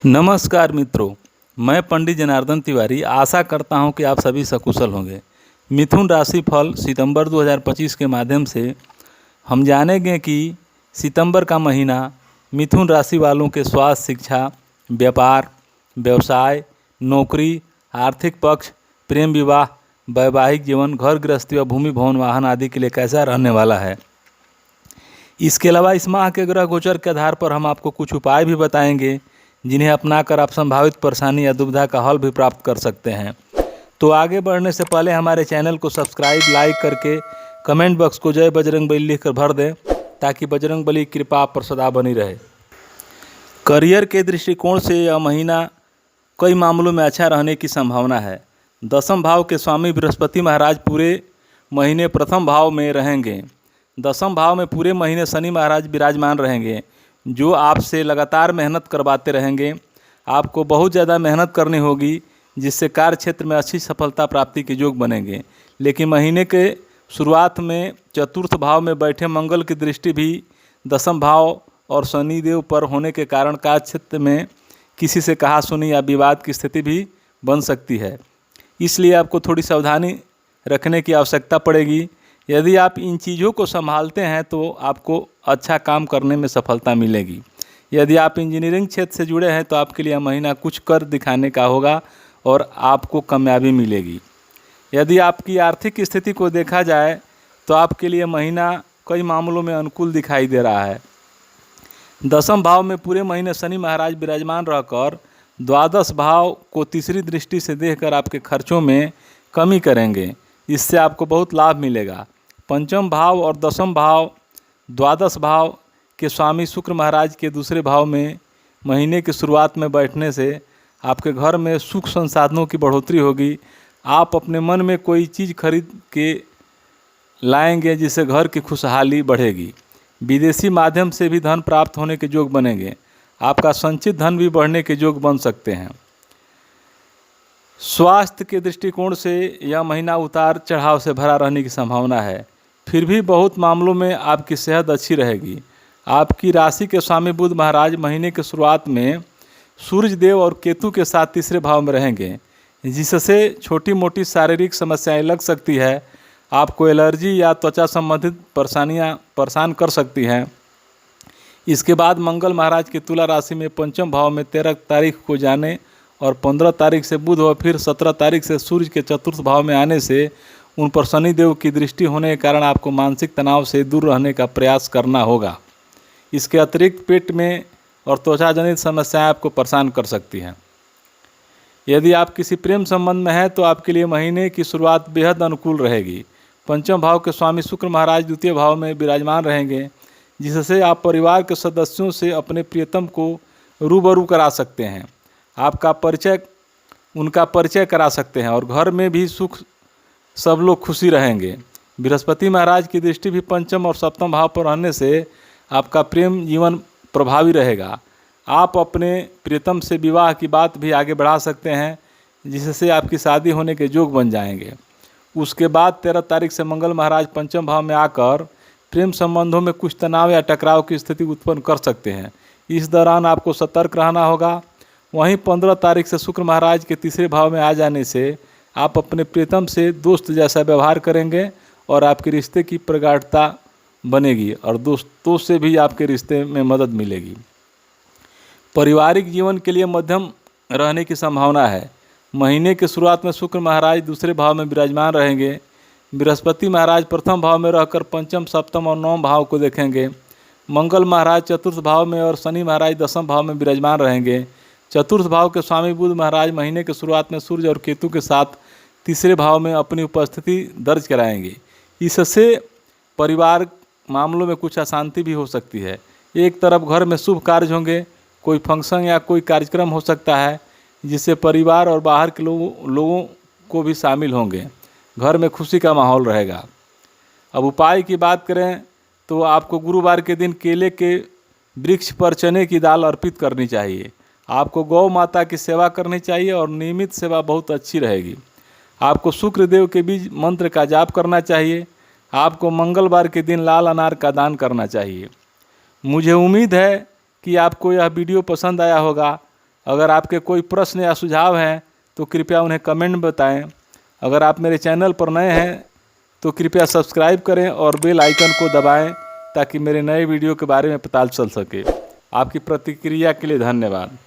नमस्कार मित्रों, मैं पंडित जनार्दन तिवारी आशा करता हूं कि आप सभी सकुशल होंगे। मिथुन राशि फल सितंबर 2025 के माध्यम से हम जानेंगे कि सितंबर का महीना मिथुन राशि वालों के स्वास्थ्य, शिक्षा, व्यापार, व्यवसाय, नौकरी, आर्थिक पक्ष, प्रेम विवाह, वैवाहिक जीवन, घर गृहस्थी व भूमि भवन वाहन आदि के लिए कैसा रहने वाला है। इसके अलावा इस माह के ग्रह गोचर के आधार पर हम आपको कुछ उपाय भी बताएंगे जिन्हें अपनाकर आप संभावित परेशानी या दुविधा का हल भी प्राप्त कर सकते हैं। तो आगे बढ़ने से पहले हमारे चैनल को सब्सक्राइब, लाइक करके कमेंट बॉक्स को जय बजरंग बली लिखकर भर दें ताकि बजरंग बली की कृपा आप पर सदा बनी रहे। करियर के दृष्टिकोण से यह महीना कई मामलों में अच्छा रहने की संभावना है। दसम भाव के स्वामी बृहस्पति महाराज पूरे महीने प्रथम भाव में रहेंगे। दसम भाव में पूरे महीने शनि महाराज विराजमान रहेंगे जो आपसे लगातार मेहनत करवाते रहेंगे। आपको बहुत ज़्यादा मेहनत करनी होगी जिससे कार्य क्षेत्र में अच्छी सफलता प्राप्ति के योग बनेंगे। लेकिन महीने के शुरुआत में चतुर्थ भाव में बैठे मंगल की दृष्टि भी दसम भाव और शनिदेव पर होने के कारण कार्य क्षेत्र में किसी से कहा सुनी या विवाद की स्थिति भी बन सकती है। इसलिए आपको थोड़ी सावधानी रखने की आवश्यकता पड़ेगी। यदि आप इन चीज़ों को संभालते हैं तो आपको अच्छा काम करने में सफलता मिलेगी। यदि आप इंजीनियरिंग क्षेत्र से जुड़े हैं तो आपके लिए यह महीना कुछ कर दिखाने का होगा और आपको कामयाबी मिलेगी। यदि आपकी आर्थिक स्थिति को देखा जाए तो आपके लिए महीना कई मामलों में अनुकूल दिखाई दे रहा है। दसम भाव में पूरे महीने शनि महाराज विराजमान रहकर द्वादश भाव को तीसरी दृष्टि से देखकर आपके खर्चों में कमी करेंगे। इससे आपको बहुत लाभ मिलेगा। पंचम भाव और दसम भाव द्वादश भाव के स्वामी शुक्र महाराज के दूसरे भाव में महीने की शुरुआत में बैठने से आपके घर में सुख संसाधनों की बढ़ोतरी होगी। आप अपने मन में कोई चीज़ खरीद के लाएंगे जिससे घर की खुशहाली बढ़ेगी। विदेशी माध्यम से भी धन प्राप्त होने के योग बनेंगे। आपका संचित धन भी बढ़ने के योग बन सकते हैं। स्वास्थ्य के दृष्टिकोण से यह महीना उतार चढ़ाव से भरा रहने की संभावना है। फिर भी बहुत मामलों में आपकी सेहत अच्छी रहेगी। आपकी राशि के स्वामी बुध महाराज महीने की शुरुआत में सूर्य देव और केतु के साथ तीसरे भाव में रहेंगे जिससे छोटी मोटी शारीरिक समस्याएं लग सकती है। आपको एलर्जी या त्वचा संबंधित परेशानियां परेशान कर सकती हैं। इसके बाद मंगल महाराज के तुला राशि में पंचम भाव में 13 तारीख को जाने और 15 तारीख से बुध और फिर 17 तारीख से सूर्य के चतुर्थ भाव में आने से उन पर शनिदेव की दृष्टि होने के कारण आपको मानसिक तनाव से दूर रहने का प्रयास करना होगा। इसके अतिरिक्त पेट में और त्वचा जनित समस्याएं आपको परेशान कर सकती हैं। यदि आप किसी प्रेम संबंध में हैं तो आपके लिए महीने की शुरुआत बेहद अनुकूल रहेगी। पंचम भाव के स्वामी शुक्र महाराज द्वितीय भाव में विराजमान रहेंगे जिससे आप परिवार के सदस्यों से अपने प्रियतम को रूबरू करा सकते हैं। आपका परिचय उनका परिचय करा सकते हैं और घर में भी सुख सब लोग खुशी रहेंगे। बृहस्पति महाराज की दृष्टि भी पंचम और सप्तम भाव पर रहने से आपका प्रेम जीवन प्रभावी रहेगा। आप अपने प्रियतम से विवाह की बात भी आगे बढ़ा सकते हैं जिससे आपकी शादी होने के योग बन जाएंगे। उसके बाद 13 तारीख से मंगल महाराज पंचम भाव में आकर प्रेम संबंधों में कुछ तनाव या टकराव की स्थिति उत्पन्न कर सकते हैं। इस दौरान आपको सतर्क रहना होगा। वहीं 15 तारीख से शुक्र महाराज के तीसरे भाव में आ जाने से आप अपने प्रियतम से दोस्त जैसा व्यवहार करेंगे और आपके रिश्ते की प्रगाढ़ता बनेगी और दोस्तों से भी आपके रिश्ते में मदद मिलेगी। पारिवारिक जीवन के लिए मध्यम रहने की संभावना है। महीने की शुरुआत में शुक्र महाराज दूसरे भाव में विराजमान रहेंगे। बृहस्पति महाराज प्रथम भाव में रहकर पंचम, सप्तम और नवम भाव को देखेंगे। मंगल महाराज चतुर्थ भाव में और शनि महाराज दसम भाव में विराजमान रहेंगे। चतुर्थ भाव के स्वामी बुध महाराज महीने की शुरुआत में सूर्य और केतु के साथ तीसरे भाव में अपनी उपस्थिति दर्ज कराएंगे। इससे परिवार मामलों में कुछ अशांति भी हो सकती है। एक तरफ घर में शुभ कार्य होंगे, कोई फंक्शन या कोई कार्यक्रम हो सकता है जिससे परिवार और बाहर के लोगों को भी शामिल होंगे। घर में खुशी का माहौल रहेगा। अब उपाय की बात करें तो आपको गुरुवार के दिन केले के वृक्ष पर चने की दाल अर्पित करनी चाहिए। आपको गौ माता की सेवा करनी चाहिए और नियमित सेवा बहुत अच्छी रहेगी। आपको शुक्रदेव के बीज मंत्र का जाप करना चाहिए। आपको मंगलवार के दिन लाल अनार का दान करना चाहिए। मुझे उम्मीद है कि आपको यह वीडियो पसंद आया होगा। अगर आपके कोई प्रश्न या सुझाव हैं तो कृपया उन्हें कमेंट में बताएं। अगर आप मेरे चैनल पर नए हैं तो कृपया सब्सक्राइब करें और बेल आइकन को दबाएं ताकि मेरे नए वीडियो के बारे में पता चल सके। आपकी प्रतिक्रिया के लिए धन्यवाद।